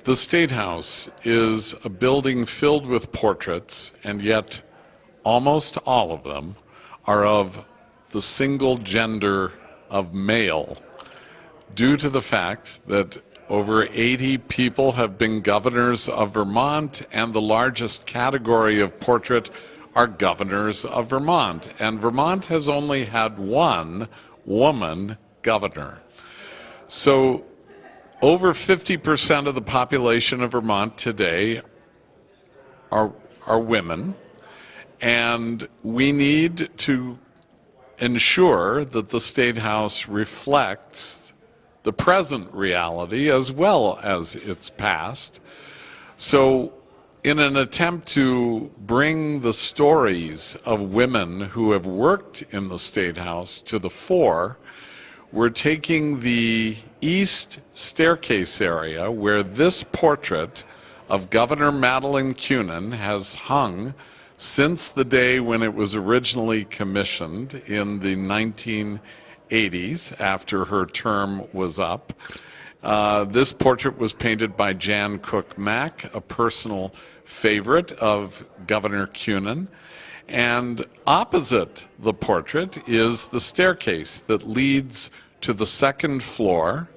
The State House is a building filled with portraits, and yet almost all of them are of the single gender of male, due to the fact that over 80 people have been governors of Vermont, and the largest category of portrait are governors of Vermont. And Vermont has only had one woman governor. So over 50% of the population of Vermont today are women, and we need to ensure that the State House reflects the present reality as well as its past. So in an attempt to bring the stories of women who have worked in the State House to the fore, we're taking the east staircase area where this portrait of Governor Madeline Kunin has hung since the day when it was originally commissioned in the 1980s after her term was up. This portrait was painted by Jan Cook Mack, a personal favorite of Governor Kunin. And opposite the portrait is the staircase that leads to the second floor,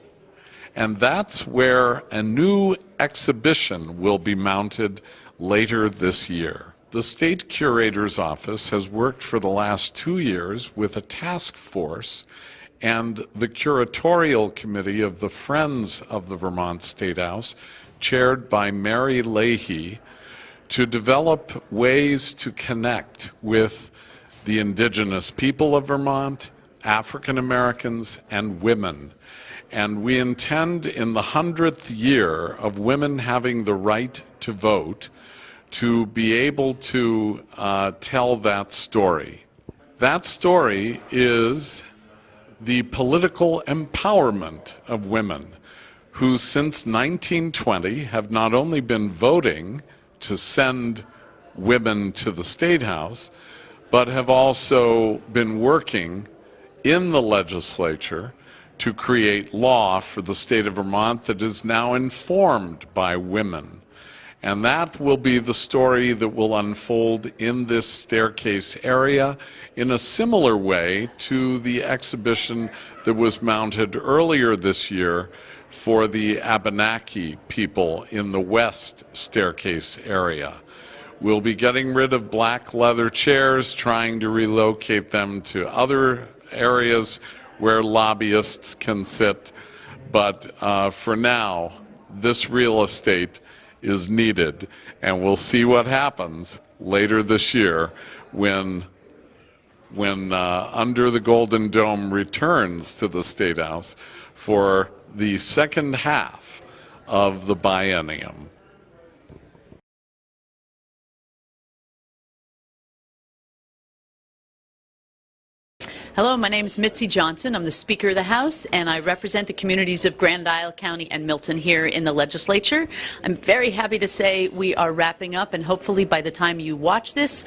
and that's where a new exhibition will be mounted later this year. The State Curator's Office has worked for the last 2 years with a task force and the curatorial committee of the Friends of the Vermont State House, chaired by Mary Leahy, to develop ways to connect with the indigenous people of Vermont, African Americans, and women. And we intend, in the 100th year of women having the right to vote, to be able to tell that story. That story is the political empowerment of women who since 1920 have not only been voting to send women to the State House, but have also been working in the legislature to create law for the state of Vermont that is now informed by women. And that will be the story that will unfold in this staircase area in a similar way to the exhibition that was mounted earlier this year for the Abenaki people in the west staircase area. We'll be getting rid of black leather chairs, trying to relocate them to other areas where lobbyists can sit. But for now, this real estate is needed, and we'll see what happens later this year when Under the Golden Dome returns to the State House for the second half of the biennium. Hello, my name is Mitzi Johnson. I'm the Speaker of the House, and I represent the communities of Grand Isle County and Milton here in the legislature. I'm very happy to say we are wrapping up, and hopefully by the time you watch this,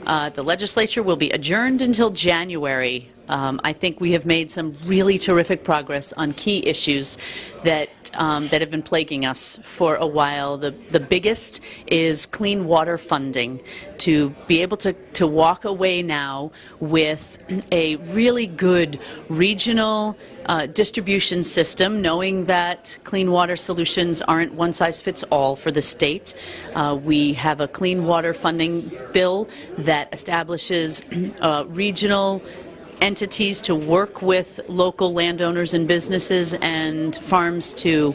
the legislature will be adjourned until January. I think we have made some really terrific progress on key issues that have been plaguing us for a while. The biggest is clean water funding, to be able to walk away now with a really good regional distribution system, knowing that clean water solutions aren't one size fits all for the state. We have a clean water funding bill that establishes regional entities to work with local landowners and businesses and farms to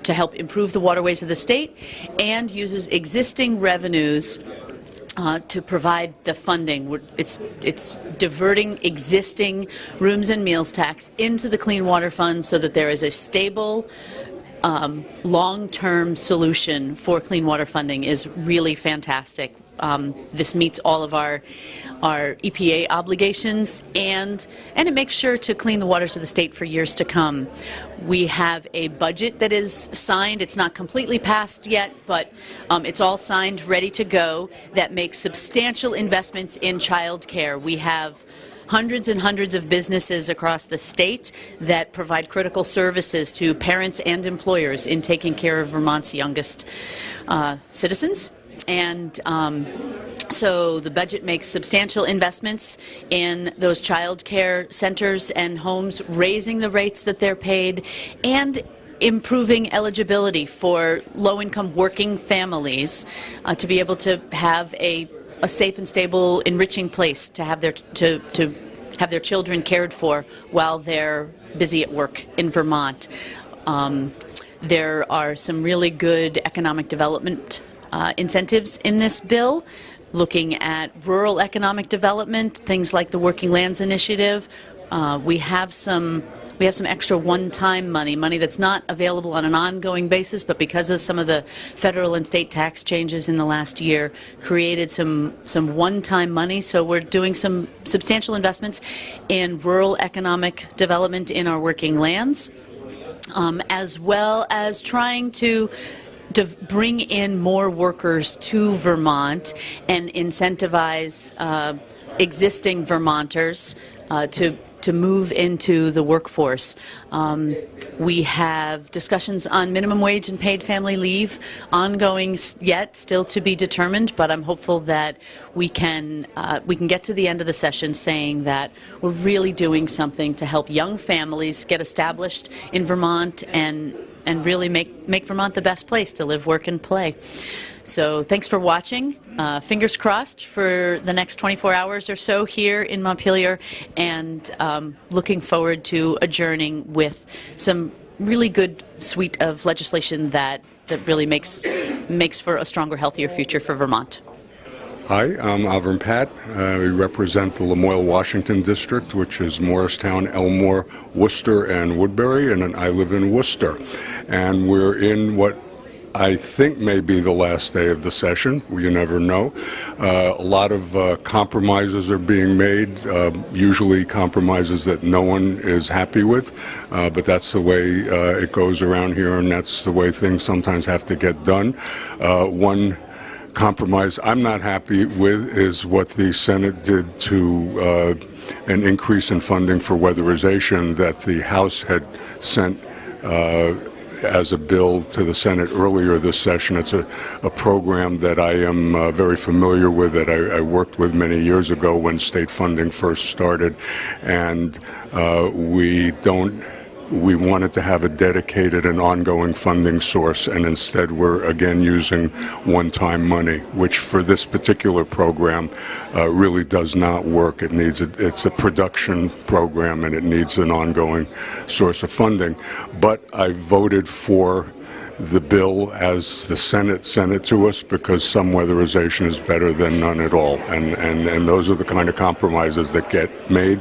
help improve the waterways of the state, and uses existing revenues to provide the funding. It's diverting existing rooms and meals tax into the Clean Water Fund so that there is a stable long-term solution for clean water funding. Is really fantastic. This meets all of our EPA obligations, and it makes sure to clean the waters of the state for years to come. We have a budget that is signed. It's not completely passed yet, but it's all signed, ready to go, that makes substantial investments in child care. We have hundreds and hundreds of businesses across the state that provide critical services to parents and employers in taking care of Vermont's youngest citizens. And so the budget makes substantial investments in those child care centers and homes, raising the rates that they're paid, and improving eligibility for low-income working families to be able to have a safe and stable, enriching place to have their children cared for while they're busy at work in Vermont. There are some really good economic development incentives in this bill, looking at rural economic development, things like the Working Lands Initiative. We have some extra one-time money that's not available on an ongoing basis, but because of some of the federal and state tax changes in the last year, created some one-time money. So we're doing some substantial investments in rural economic development in our working lands, as well as trying to bring in more workers to Vermont and incentivize existing Vermonters to move into the workforce. We have discussions on minimum wage and paid family leave ongoing yet, still to be determined, but I'm hopeful that we can get to the end of the session saying that we're really doing something to help young families get established in Vermont and really make Vermont the best place to live, work, and play. So thanks for watching. Fingers crossed for the next 24 hours or so here in Montpelier, and looking forward to adjourning with some really good suite of legislation that really makes for a stronger, healthier future for Vermont. Hi, I'm Avram Patt. We represent the Lamoille, Washington district, which is Morristown, Elmore, Worcester, and Woodbury, and I live in Worcester. And we're in what I think may be the last day of the session. You never know. A lot of compromises are being made, usually compromises that no one is happy with, but that's the way it goes around here, and that's the way things sometimes have to get done. One compromise I'm not happy with is what the Senate did to an increase in funding for weatherization that the House had sent as a bill to the Senate earlier this session. It's a program that I am very familiar with, that I worked with many years ago when state funding first started, and we wanted to have a dedicated and ongoing funding source, and instead we're again using one-time money, which for this particular program really does not work. It's a production program, and it needs an ongoing source of funding. But I voted for the bill as the Senate sent it to us, because some weatherization is better than none at all, and those are the kind of compromises that get made.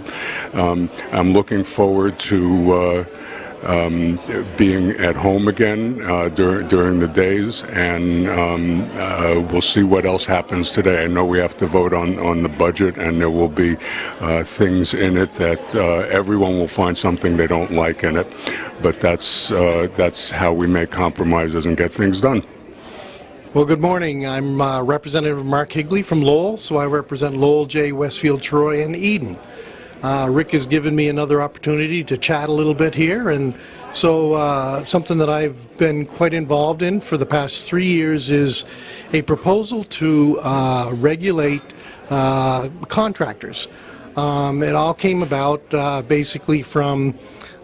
I'm looking forward to being at home again during the days, and we'll see what else happens today. I know we have to vote on the budget, and there will be things in it that everyone will find something they don't like in it, but that's how we make compromises and get things done. Well, good morning. I'm Representative Mark Higley from Lowell, so I represent Lowell, Jay, Westfield, Troy, and Eden. Rick has given me another opportunity to chat a little bit here, and so something that I've been quite involved in for the past 3 years is a proposal to regulate contractors. It all came about basically from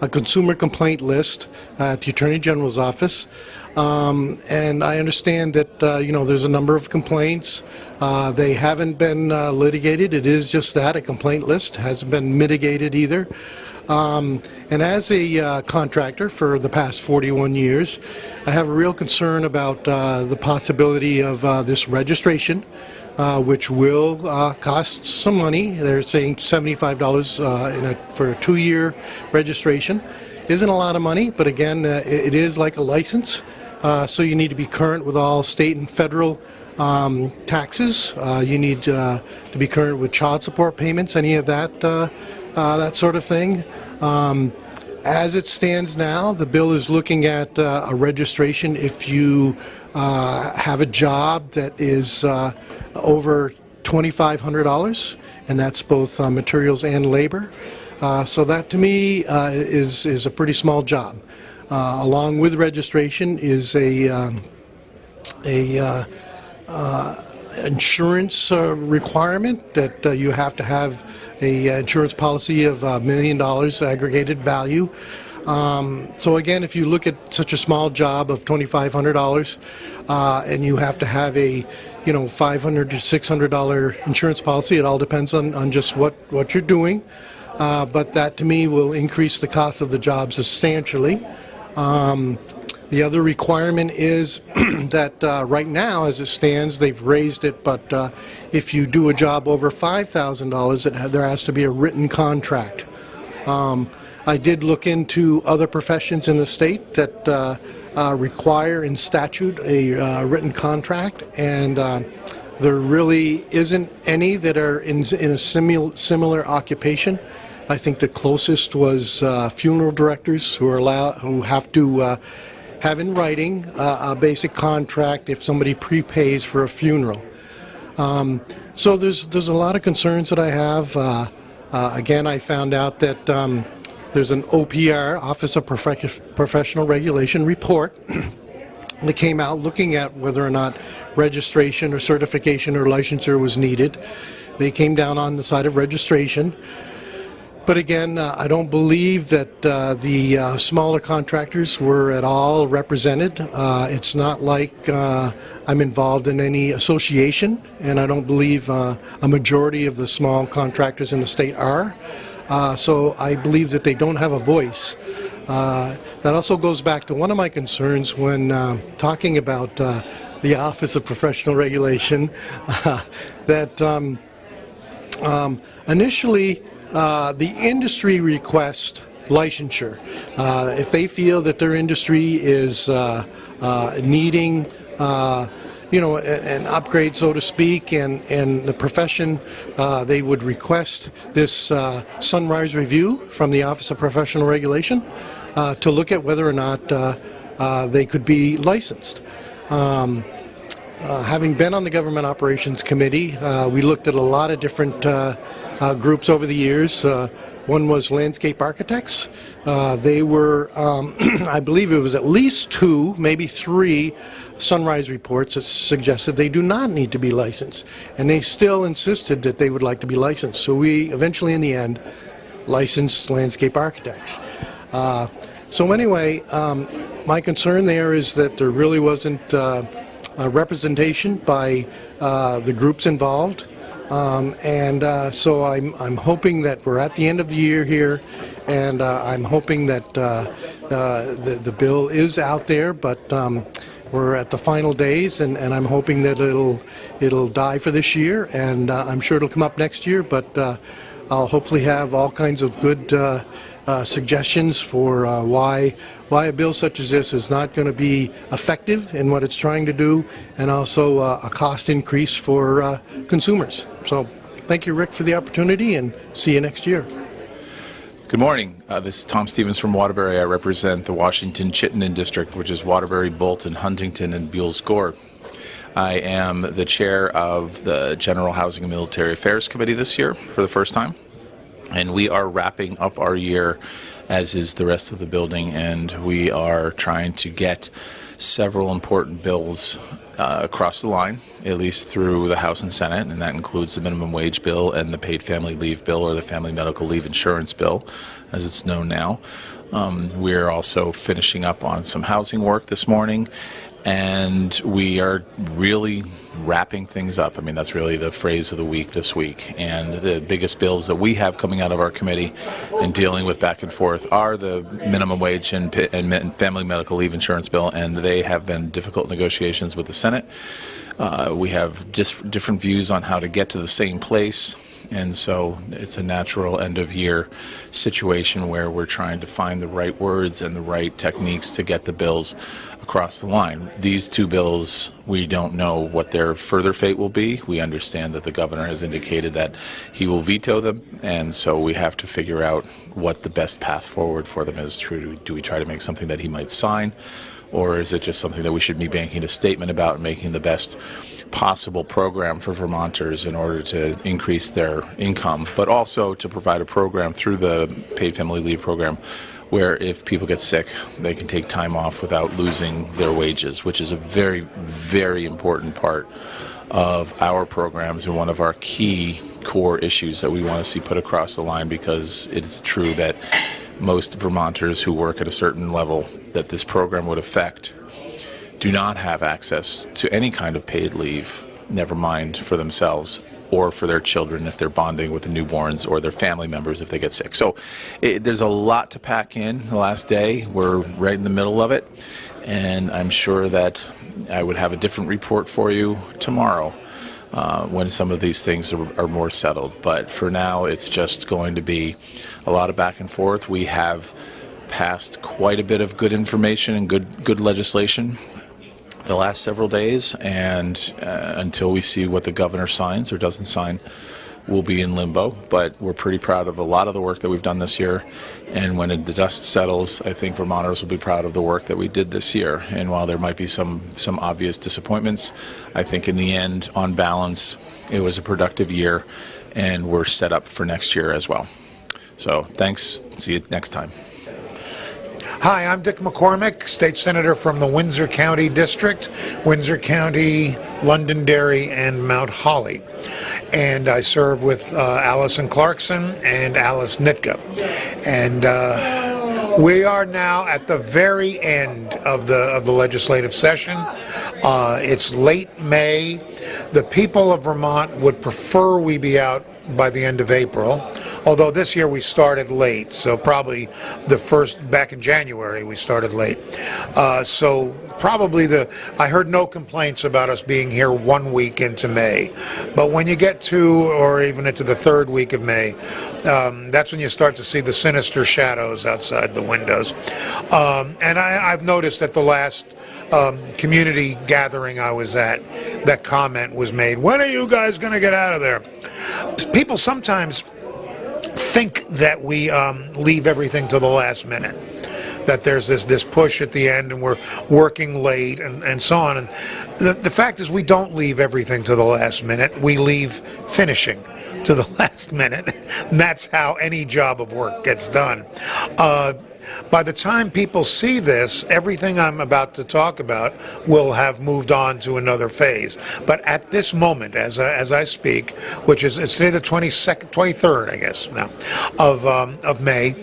a consumer complaint list at the Attorney General's office. And I understand that there's a number of complaints. They haven't been litigated. It is just that, a complaint list. Hasn't been mitigated either. And as a contractor for the past 41 years, I have a real concern about the possibility of this registration, which will cost some money. They're saying $75 for a 2-year registration. Isn't a lot of money, but again, it is like a license. So you need to be current with all state and federal taxes. You need to be current with child support payments, any of that, that sort of thing. As it stands now, the bill is looking at a registration if you have a job that is over $2,500, and that's both materials and labor. So that to me is a pretty small job. Along with registration is a insurance requirement that you have to have a insurance policy of $1 million aggregated value. So again, if you look at such a small job of $2,500 and you have to have a $500 to $600 insurance policy, it all depends on just what you're doing. But that to me will increase the cost of the job substantially. The other requirement is that right now, as it stands, they've raised it, but if you do a job over $5,000, there has to be a written contract. I did look into other professions in the state that require in statute a written contract, and there really isn't any that are in a similar occupation. I think the closest was funeral directors who have to have in writing a basic contract if somebody prepays for a funeral. So there's a lot of concerns that I have. Again, I found out that there's an OPR, Office of Professional Regulation report that came out looking at whether or not registration or certification or licensure was needed. They came down on the side of registration. But again, I don't believe that the smaller contractors were at all represented. It's not like I'm involved in any association, and I don't believe a majority of the small contractors in the state are. So I believe that they don't have a voice. That also goes back to one of my concerns when talking about the Office of Professional Regulation, that initially the industry requests licensure. If they feel that their industry is needing an upgrade, so to speak, and the profession, they would request this sunrise review from the Office of Professional Regulation to look at whether or not they could be licensed. Having been on the Government Operations Committee, we looked at a lot of different groups over the years. One was landscape architects. They were, I believe it was at least 2, maybe 3 sunrise reports that suggested they do not need to be licensed. And they still insisted that they would like to be licensed. So we eventually, in the end, licensed landscape architects. So anyway, my concern there is that there really wasn't representation by the groups involved. So I'm hoping that we're at the end of the year here, and I'm hoping that the bill is out there, but we're at the final days, and I'm hoping that it'll die for this year, and I'm sure it'll come up next year, but I'll hopefully have all kinds of good suggestions for why a bill such as this is not going to be effective in what it's trying to do, and also a cost increase for consumers. So thank you, Rick, for the opportunity, and see you next year. Good morning. This is Tom Stevens from Waterbury. I represent the Washington-Chittenden District, which is Waterbury, Bolton, Huntington, and Buell's Gore. I am the chair of the General Housing and Military Affairs Committee this year for the first time. And we are wrapping up our year, as is the rest of the building, and we are trying to get several important bills across the line, at least through the House and Senate, and that includes the minimum wage bill and the paid family leave bill, or the family medical leave insurance bill, as it's known now. We're also finishing up on some housing work this morning, and we are really wrapping things up. I mean, that's really the phrase of the week this week. And the biggest bills that we have coming out of our committee and dealing with back and forth are the minimum wage and family medical leave insurance bill, and they have been difficult negotiations with the Senate. We have just different views on how to get to the same place, and so it's a natural end-of-year situation where we're trying to find the right words and the right techniques to get the bills across the line. These 2 bills, we don't know what their further fate will be. We understand that the governor has indicated that he will veto them, and so we have to figure out what the best path forward for them is. Do we try to make something that he might sign, or is it just something that we should be making a statement about and making the best possible program for Vermonters in order to increase their income, but also to provide a program through the paid family leave program where if people get sick, they can take time off without losing their wages, which is a very, very important part of our programs and one of our key core issues that we want to see put across the line, because it is true that most Vermonters who work at a certain level that this program would affect do not have access to any kind of paid leave, never mind for themselves or for their children if they're bonding with the newborns, or their family members if they get sick. So there's a lot to pack in the last day. We're right in the middle of it, and I'm sure that I would have a different report for you tomorrow when some of these things are more settled. But for now, it's just going to be a lot of back and forth. We have passed quite a bit of good information and good legislation the last several days, and until we see what the governor signs or doesn't sign, we'll be in limbo. But we're pretty proud of a lot of the work that we've done this year, and when the dust settles, I think Vermonters will be proud of the work that we did this year. And while there might be some obvious disappointments, I think in the end, on balance, it was a productive year, and we're set up for next year as well. So thanks. See you next time. Hi, I'm Dick McCormick, State Senator from the Windsor County District, Windsor County, Londonderry, and Mount Holly. And I serve with Allison Clarkson and Alice Nitka. And we are now at the very end of the legislative session. It's late May. The people of Vermont would prefer we be out by the end of April, although this year we started late, so probably back in January we started late. So probably I heard no complaints about us being here 1 week into May, but when you get to, or even into the third week of May, that's when you start to see the sinister shadows outside the windows. And I've noticed that the last community gathering I was at, that comment was made, when are you guys going to get out of there? People sometimes think that we leave everything to the last minute, that there's this push at the end and we're working late and so on. And the fact is, we don't leave everything to the last minute. We leave finishing to the last minute. And that's how any job of work gets done. By the time people see this, everything I'm about to talk about will have moved on to another phase. But at this moment, as I speak, which is it's today the 23rd, I guess now, of May,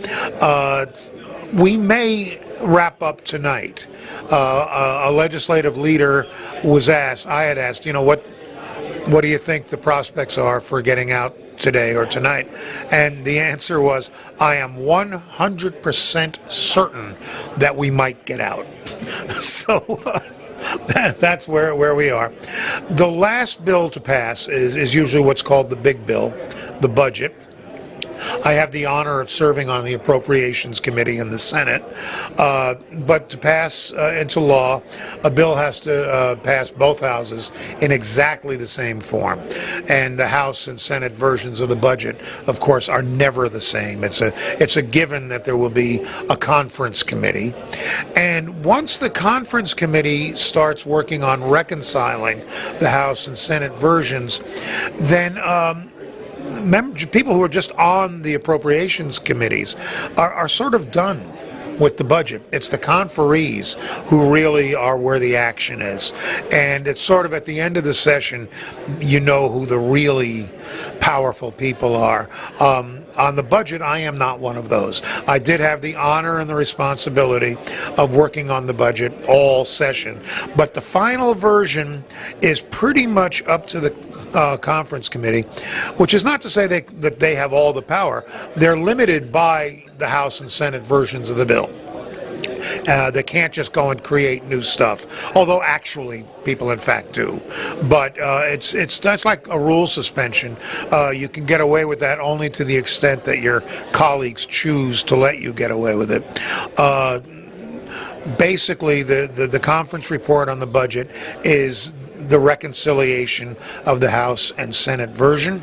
we may wrap up tonight. A legislative leader was asked. I had asked, what do you think the prospects are for getting out today or tonight? And the answer was, I am 100% certain that we might get out. So that's where we are. The last bill to pass is usually what's called the big bill, the budget. I have the honor of serving on the Appropriations Committee in the Senate, but to pass into law, a bill has to pass both houses in exactly the same form. And the House and Senate versions of the budget, of course, are never the same. It's a given that there will be a conference committee. And once the conference committee starts working on reconciling the House and Senate versions, then people who are just on the appropriations committees are sort of done with the budget. It's the conferees who really are where the action is. And it's sort of at the end of the session, you know who the really powerful people are. On the budget, I am not one of those. I did have the honor and the responsibility of working on the budget all session. But the final version is pretty much up to the conference committee, which is not to say that they have all the power. They're limited by the House and Senate versions of the bill. They can't just go and create new stuff, although actually people in fact do. But that's like a rule suspension. You can get away with that only to the extent that your colleagues choose to let you get away with it. Basically, the conference report on the budget is the reconciliation of the House and Senate version.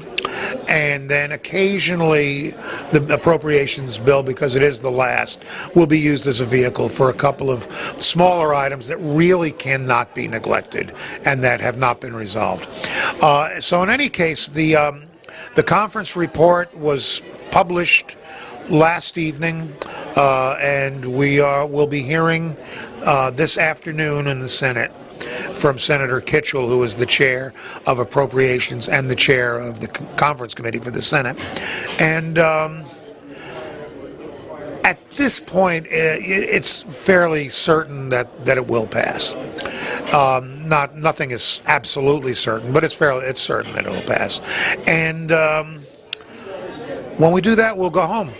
And then occasionally the appropriations bill, because it is the last, will be used as a vehicle for a couple of smaller items that really cannot be neglected and that have not been resolved. So in any case, the conference report was published last evening, and will be hearing this afternoon in the Senate from Senator Kitchell, who is the chair of Appropriations and the chair of the Conference Committee for the Senate. And at this point, it's fairly certain that it will pass. Nothing is absolutely certain, but it's certain that it will pass. And when we do that, we'll go home.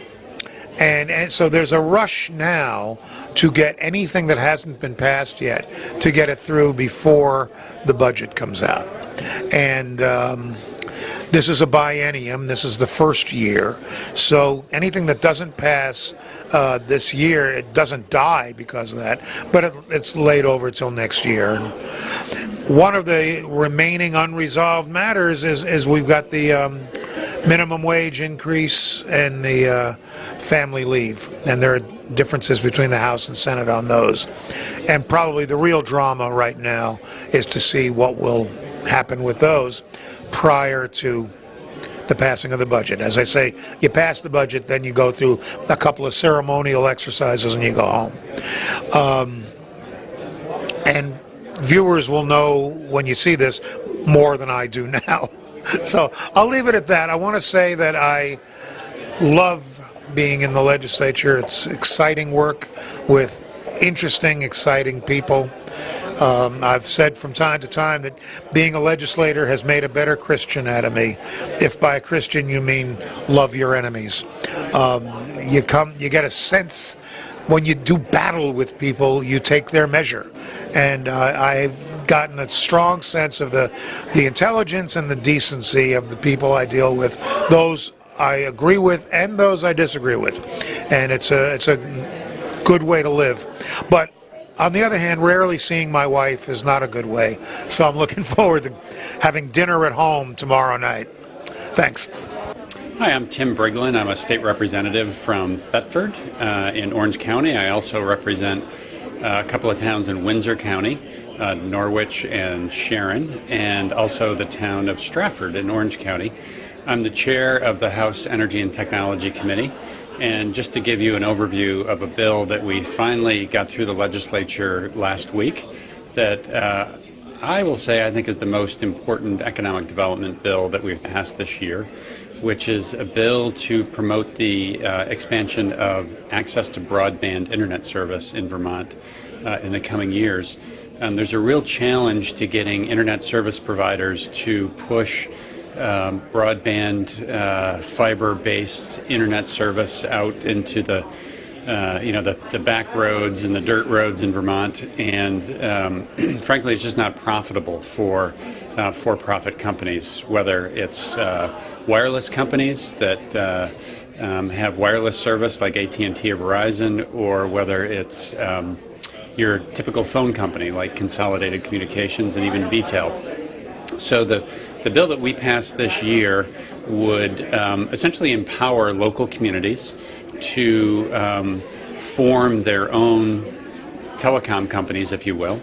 And so there's a rush now to get anything that hasn't been passed yet, to get it through before the budget comes out. And this is a biennium. This is the first year. So anything that doesn't pass this year, it doesn't die because of that, but it's laid over till next year. And one of the remaining unresolved matters is we've got the minimum wage increase and the family leave, and there are differences between the House and Senate on those. And probably the real drama right now is to see what will happen with those prior to the passing of the budget. As I say, you pass the budget, then you go through a couple of ceremonial exercises and you go home. And viewers will know when you see this more than I do now. So I'll leave it at that. I want to say that I love being in the legislature. It's exciting work with interesting, exciting people. I've said from time to time that being a legislator has made a better Christian out of me. If by a Christian you mean love your enemies. You get a sense when you do battle with people, you take their measure. And I've gotten a strong sense of the intelligence and the decency of the people I deal with, those I agree with and those I disagree with. And it's a good way to live. But on the other hand, rarely seeing my wife is not a good way. So I'm looking forward to having dinner at home tomorrow night. Thanks. Hi, I'm Tim Briglin. I'm a state representative from Thetford in Orange County. I also represent a couple of towns in Windsor County, Norwich and Sharon, and also the town of Stratford in Orange County. I'm the chair of the House Energy and Technology Committee. And just to give you an overview of a bill that we finally got through the legislature last week, that I will say I think is the most important economic development bill that we've passed this year, which is a bill to promote the expansion of access to broadband internet service in Vermont in the coming years. There's a real challenge to getting internet service providers to push broadband fiber-based internet service out into the the back roads and the dirt roads in Vermont, and frankly, it's just not profitable for for-profit companies, whether it's wireless companies that have wireless service like AT&T or Verizon, or whether it's your typical phone company like Consolidated Communications and even VTEL. So the bill that we passed this year would essentially empower local communities to form their own telecom companies, if you will,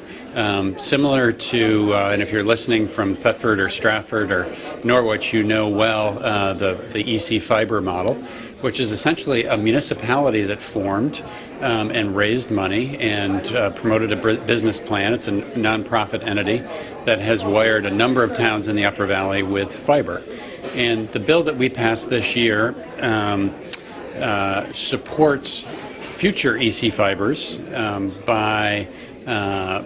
similar to, and if you're listening from Thetford or Stratford or Norwich, you know well the EC Fiber model, which is essentially a municipality that formed and raised money and promoted a business plan. It's a nonprofit entity that has wired a number of towns in the Upper Valley with fiber. And the bill that we passed this year supports future EC Fibers by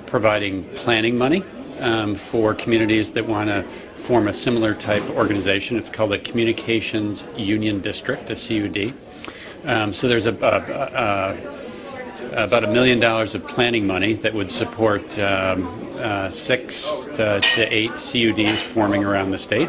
providing planning money for communities that want to form a similar type organization. It's called a Communications Union District, a CUD. So there's about $1 million of planning money that would support 6 to 8 CUDs forming around the state.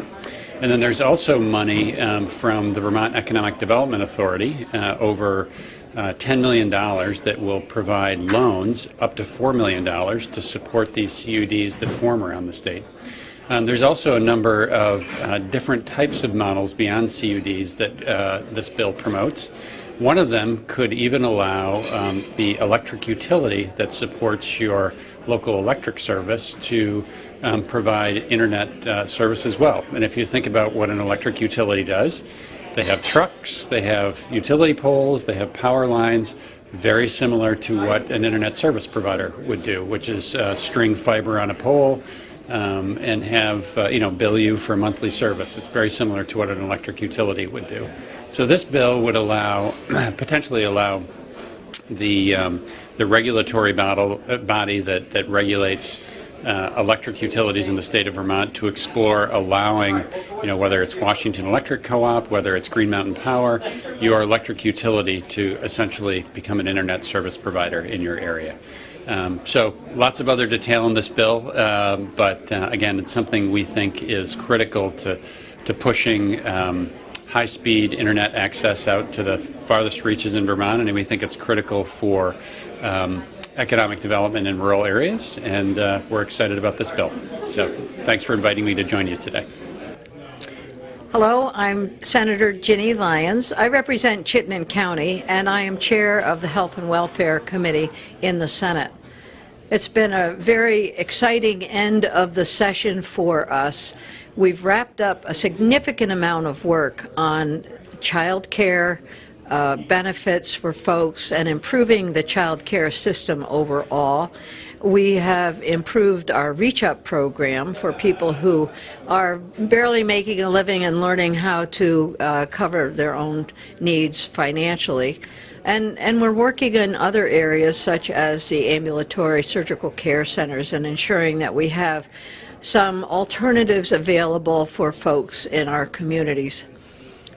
And then there's also money from the Vermont Economic Development Authority, over $10 million, that will provide loans up to $4 million to support these CUDs that form around the state. There's also a number of different types of models beyond CUDs that this bill promotes. One of them could even allow the electric utility that supports your local electric service to provide internet service as well. And if you think about what an electric utility does, they have trucks, they have utility poles, they have power lines, very similar to what an internet service provider would do, which is string fiber on a pole and have, bill you for monthly service. It's very similar to what an electric utility would do. So this bill would potentially allow the regulatory body that regulates electric utilities in the state of Vermont to explore allowing, whether it's Washington Electric Co-op, whether it's Green Mountain Power, your electric utility to essentially become an internet service provider in your area. So lots of other detail in this bill, but again, it's something we think is critical to pushing high-speed internet access out to the farthest reaches in Vermont, and we think it's critical for economic development in rural areas, and we're excited about this bill. So thanks for inviting me to join you today. Hello, I'm Senator Ginny Lyons. I represent Chittenden County, and I am chair of the Health and Welfare Committee in the Senate. It's been a very exciting end of the session for us. We've wrapped up a significant amount of work on child care, benefits for folks, and improving the child care system overall. We have improved our Reach Up program for people who are barely making a living and learning how to cover their own needs financially. And we're working in other areas such as the ambulatory surgical care centers and ensuring that we have some alternatives available for folks in our communities.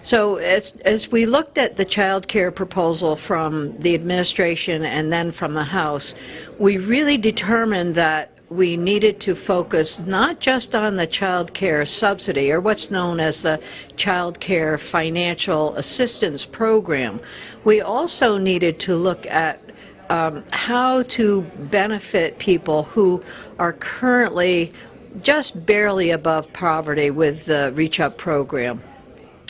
So as we looked at the child care proposal from the administration and then from the House, we really determined that we needed to focus not just on the child care subsidy, or what's known as the child care financial assistance program. We also needed to look at how to benefit people who are currently just barely above poverty with the Reach Up program.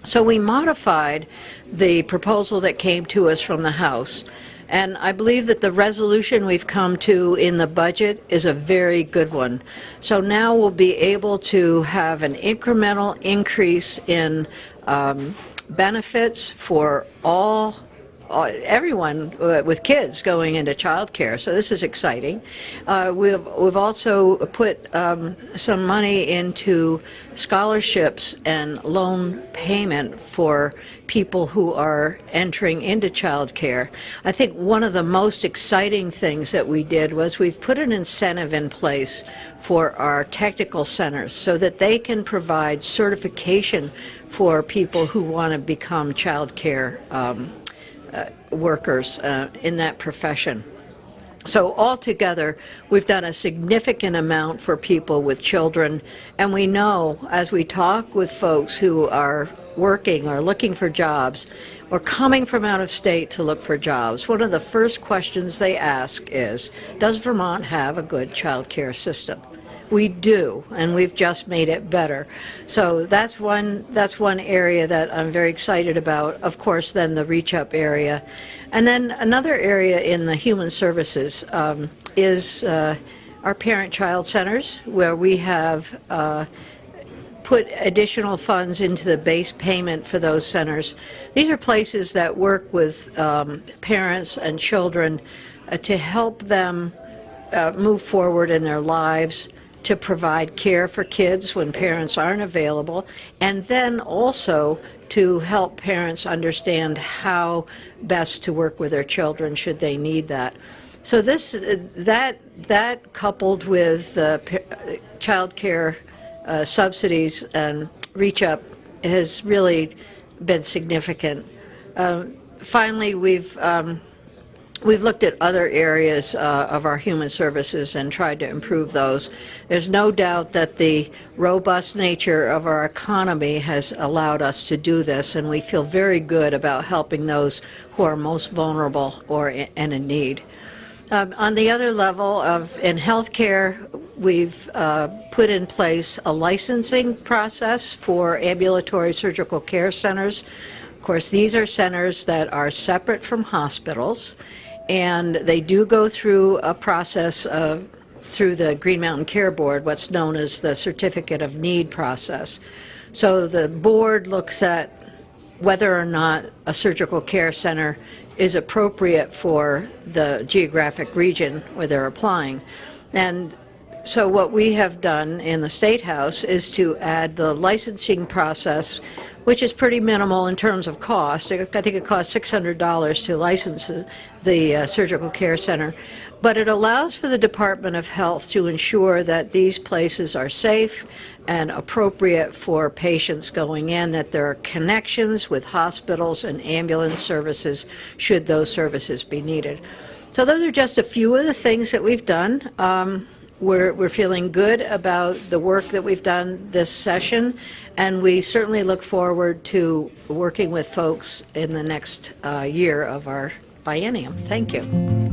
So we modified the proposal that came to us from the House, and I believe that the resolution we've come to in the budget is a very good one. So now we'll be able to have an incremental increase in benefits for everyone with kids going into child care. So this is exciting. We've also put some money into scholarships and loan payment for people who are entering into child care. I think one of the most exciting things that we did was we've put an incentive in place for our technical centers so that they can provide certification for people who want to become child care workers in that profession. So altogether, we've done a significant amount for people with children, and we know as we talk with folks who are working or looking for jobs or coming from out of state to look for jobs, one of the first questions they ask is, does Vermont have a good child care system? We do, and we've just made it better. So that's one area that I'm very excited about. Of course, then the Reach Up area. And then another area in the human services is our parent-child centers, where we have put additional funds into the base payment for those centers. These are places that work with parents and children to help them move forward in their lives, to provide care for kids when parents aren't available, and then also to help parents understand how best to work with their children should they need that. So that coupled with child care subsidies and Reach Up has really been significant. Finally, we've looked at other areas of our human services and tried to improve those. There's no doubt that the robust nature of our economy has allowed us to do this, and we feel very good about helping those who are most vulnerable and in need. On the other level in health care, we've put in place a licensing process for ambulatory surgical care centers. Of course, these are centers that are separate from hospitals, and they do go through a process through the Green Mountain Care Board, what's known as the Certificate of Need process. So the board looks at whether or not a surgical care center is appropriate for the geographic region where they're applying. And so what we have done in the State House is to add the licensing process, which is pretty minimal in terms of cost. I think it costs $600 to license the surgical care center. But it allows for the Department of Health to ensure that these places are safe and appropriate for patients going in, that there are connections with hospitals and ambulance services should those services be needed. So those are just a few of the things that we've done. We're feeling good about the work that we've done this session, and we certainly look forward to working with folks in the next year of our biennium. Thank you.